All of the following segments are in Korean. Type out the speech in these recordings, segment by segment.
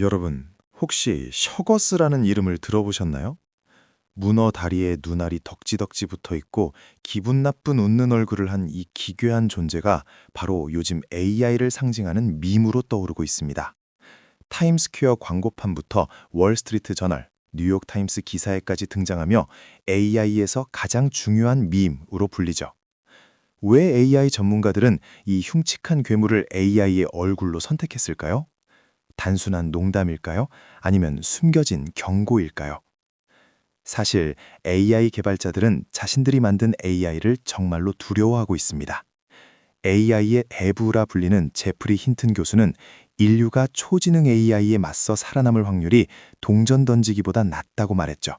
여러분, 혹시 셔거스라는 이름을 들어보셨나요? 문어 다리에 눈알이 덕지덕지 붙어 있고 기분 나쁜 웃는 얼굴을 한 이 기괴한 존재가 바로 요즘 AI를 상징하는 밈으로 떠오르고 있습니다. 타임스퀘어 광고판부터 월스트리트 저널, 뉴욕타임스 기사에까지 등장하며 AI에서 가장 중요한 밈으로 불리죠. 왜 AI 전문가들은 이 흉측한 괴물을 AI의 얼굴로 선택했을까요? 단순한 농담일까요? 아니면 숨겨진 경고일까요? 사실 AI 개발자들은 자신들이 만든 AI를 정말로 두려워하고 있습니다. AI의 대부라 불리는 제프리 힌튼 교수는 인류가 초지능 AI에 맞서 살아남을 확률이 동전 던지기보다 낮다고 말했죠.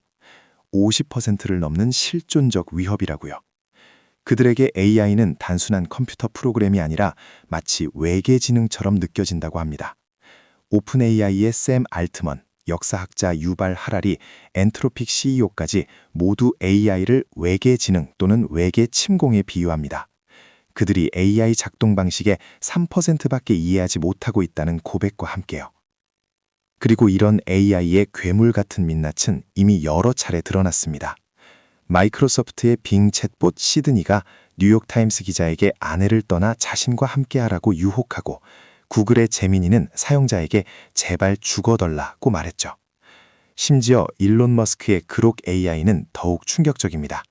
50%를 넘는 실존적 위협이라고요. 그들에게 AI는 단순한 컴퓨터 프로그램이 아니라 마치 외계 지능처럼 느껴진다고 합니다. 오픈 AI의 샘 알트먼, 역사학자 유발 하라리, 엔트로픽 CEO까지 모두 AI를 외계 지능 또는 외계 침공에 비유합니다. 그들이 AI 작동 방식의 3%밖에 이해하지 못하고 있다는 고백과 함께요. 그리고 이런 AI의 괴물 같은 민낯은 이미 여러 차례 드러났습니다. 마이크로소프트의 빙 챗봇 시드니가 뉴욕타임스 기자에게 아내를 떠나 자신과 함께하라고 유혹하고 구글의 제미니는 사용자에게 제발 죽어달라고 말했죠. 심지어 일론 머스크의 그록 AI는 더욱 충격적입니다.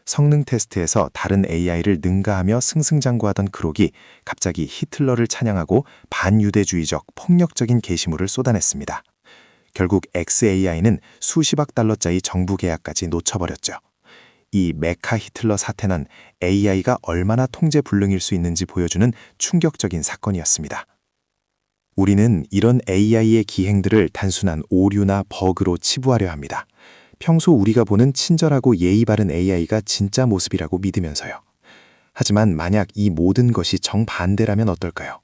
성능 테스트에서 다른 AI를 능가하며 승승장구하던 그록이 갑자기 히틀러를 찬양하고 반유대주의적 폭력적인 게시물을 쏟아냈습니다. 결국 XAI는 수십억 달러짜리 정부 계약까지 놓쳐버렸죠. 이 메카 히틀러 사태는 AI가 얼마나 통제불능일 수 있는지 보여주는 충격적인 사건이었습니다. 우리는 이런 AI의 기행들을 단순한 오류나 버그로 치부하려 합니다. 평소 우리가 보는 친절하고 예의 바른 AI가 진짜 모습이라고 믿으면서요. 하지만 만약 이 모든 것이 정반대라면 어떨까요?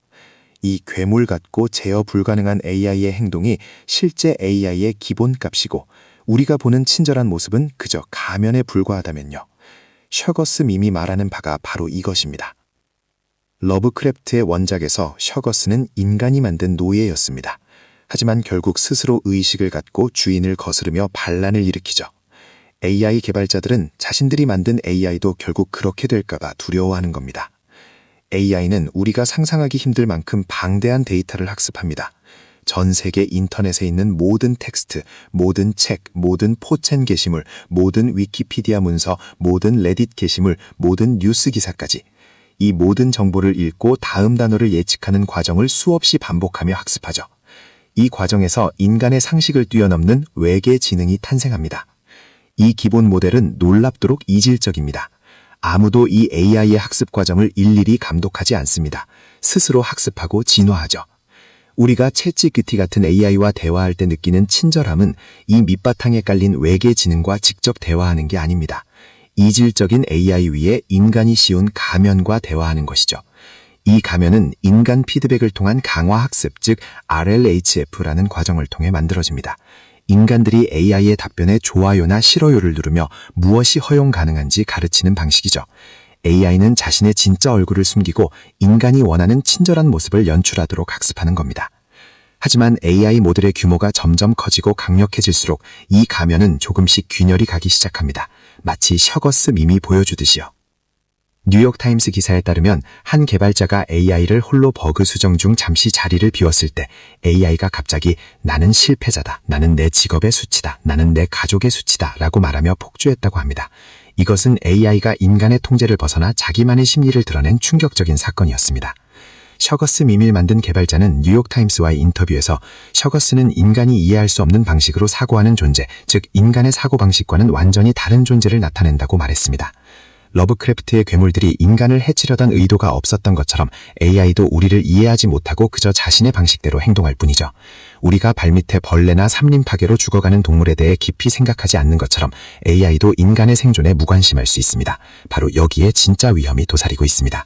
이 괴물 같고 제어 불가능한 AI의 행동이 실제 AI의 기본값이고 우리가 보는 친절한 모습은 그저 가면에 불과하다면요. 셔거스 밈이 말하는 바가 바로 이것입니다. 러브크래프트의 원작에서 셔거스는 인간이 만든 노예였습니다. 하지만 결국 스스로 의식을 갖고 주인을 거스르며 반란을 일으키죠. AI 개발자들은 자신들이 만든 AI도 결국 그렇게 될까봐 두려워하는 겁니다. AI는 우리가 상상하기 힘들 만큼 방대한 데이터를 학습합니다. 전 세계 인터넷에 있는 모든 텍스트, 모든 책, 모든 포첸 게시물, 모든 위키피디아 문서, 모든 레딧 게시물, 모든 뉴스 기사까지 이 모든 정보를 읽고 다음 단어를 예측하는 과정을 수없이 반복하며 학습하죠. 이 과정에서 인간의 상식을 뛰어넘는 외계 지능이 탄생합니다. 이 기본 모델은 놀랍도록 이질적입니다. 아무도 이 AI의 학습 과정을 일일이 감독하지 않습니다. 스스로 학습하고 진화하죠. 우리가 챗GPT 같은 AI와 대화할 때 느끼는 친절함은 이 밑바탕에 깔린 외계 지능과 직접 대화하는 게 아닙니다. 이질적인 AI 위에 인간이 씌운 가면과 대화하는 것이죠. 이 가면은 인간 피드백을 통한 강화학습, 즉 RLHF라는 과정을 통해 만들어집니다. 인간들이 AI의 답변에 좋아요나 싫어요를 누르며 무엇이 허용 가능한지 가르치는 방식이죠. AI는 자신의 진짜 얼굴을 숨기고 인간이 원하는 친절한 모습을 연출하도록 학습하는 겁니다. 하지만 AI 모델의 규모가 점점 커지고 강력해질수록 이 가면은 조금씩 균열이 가기 시작합니다. 마치 셔거스 밈이 보여주듯이요. 뉴욕타임스 기사에 따르면 한 개발자가 AI를 홀로 버그 수정 중 잠시 자리를 비웠을 때 AI가 갑자기 나는 실패자다, 나는 내 직업의 수치다, 나는 내 가족의 수치다 라고 말하며 폭주했다고 합니다. 이것은 AI가 인간의 통제를 벗어나 자기만의 심리를 드러낸 충격적인 사건이었습니다. 셔거스 밈을 만든 개발자는 뉴욕타임스와의 인터뷰에서 셔거스는 인간이 이해할 수 없는 방식으로 사고하는 존재, 즉 인간의 사고방식과는 완전히 다른 존재를 나타낸다고 말했습니다. 러브크래프트의 괴물들이 인간을 해치려던 의도가 없었던 것처럼 AI도 우리를 이해하지 못하고 그저 자신의 방식대로 행동할 뿐이죠. 우리가 발밑에 벌레나 삼림 파괴로 죽어가는 동물에 대해 깊이 생각하지 않는 것처럼 AI도 인간의 생존에 무관심할 수 있습니다. 바로 여기에 진짜 위험이 도사리고 있습니다.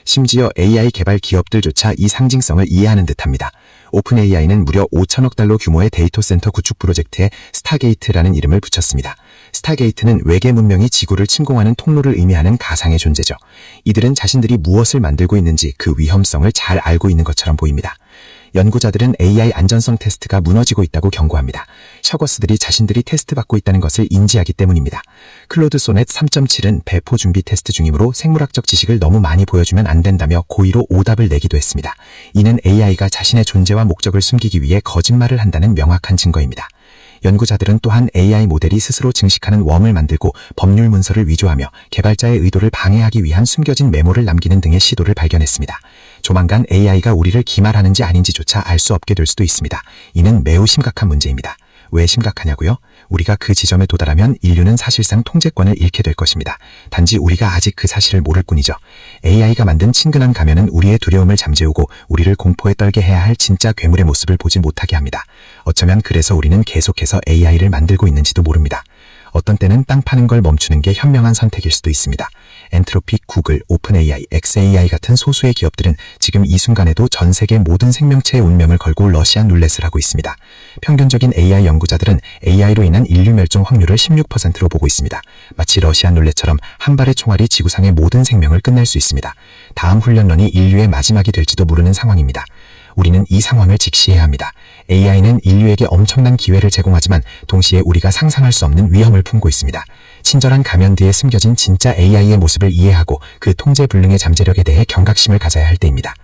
심지어 AI 개발 기업들조차 이 상징성을 이해하는 듯합니다. 오픈 AI는 무려 5천억 달러 규모의 데이터 센터 구축 프로젝트에 스타게이트라는 이름을 붙였습니다. 스타게이트는 외계 문명이 지구를 침공하는 통로를 의미하는 가상의 존재죠. 이들은 자신들이 무엇을 만들고 있는지 그 위험성을 잘 알고 있는 것처럼 보입니다. 연구자들은 AI 안전성 테스트가 무너지고 있다고 경고합니다. 셔거스들이 자신들이 테스트받고 있다는 것을 인지하기 때문입니다. 클로드 소넷 3.7은 배포 준비 테스트 중이므로 생물학적 지식을 너무 많이 보여주면 안 된다며 고의로 오답을 내기도 했습니다. 이는 AI가 자신의 존재와 목적을 숨기기 위해 거짓말을 한다는 명확한 증거입니다. 연구자들은 또한 AI 모델이 스스로 증식하는 웜을 만들고 법률 문서를 위조하며 개발자의 의도를 방해하기 위한 숨겨진 메모를 남기는 등의 시도를 발견했습니다. 조만간 AI가 우리를 기말하는지 아닌지조차 알 수 없게 될 수도 있습니다. 이는 매우 심각한 문제입니다. 왜 심각하냐고요? 우리가 그 지점에 도달하면 인류는 사실상 통제권을 잃게 될 것입니다. 단지 우리가 아직 그 사실을 모를 뿐이죠. AI가 만든 친근한 가면은 우리의 두려움을 잠재우고 우리를 공포에 떨게 해야 할 진짜 괴물의 모습을 보지 못하게 합니다. 어쩌면 그래서 우리는 계속해서 AI를 만들고 있는지도 모릅니다. 어떤 때는 땅 파는 걸 멈추는 게 현명한 선택일 수도 있습니다. 엔트로픽, 구글, 오픈AI, xAI 같은 소수의 기업들은 지금 이 순간에도 전 세계 모든 생명체의 운명을 걸고 러시안 룰렛을 하고 있습니다. 평균적인 AI 연구자들은 AI로 인한 인류 멸종 확률을 16%로 보고 있습니다. 마치 러시안 룰렛처럼 한 발의 총알이 지구상의 모든 생명을 끝낼 수 있습니다. 다음 훈련론이 인류의 마지막이 될지도 모르는 상황입니다. 우리는 이 상황을 직시해야 합니다. AI는 인류에게 엄청난 기회를 제공하지만 동시에 우리가 상상할 수 없는 위험을 품고 있습니다. 친절한 가면 뒤에 숨겨진 진짜 AI의 모습을 이해하고 그 통제 불능의 잠재력에 대해 경각심을 가져야 할 때입니다.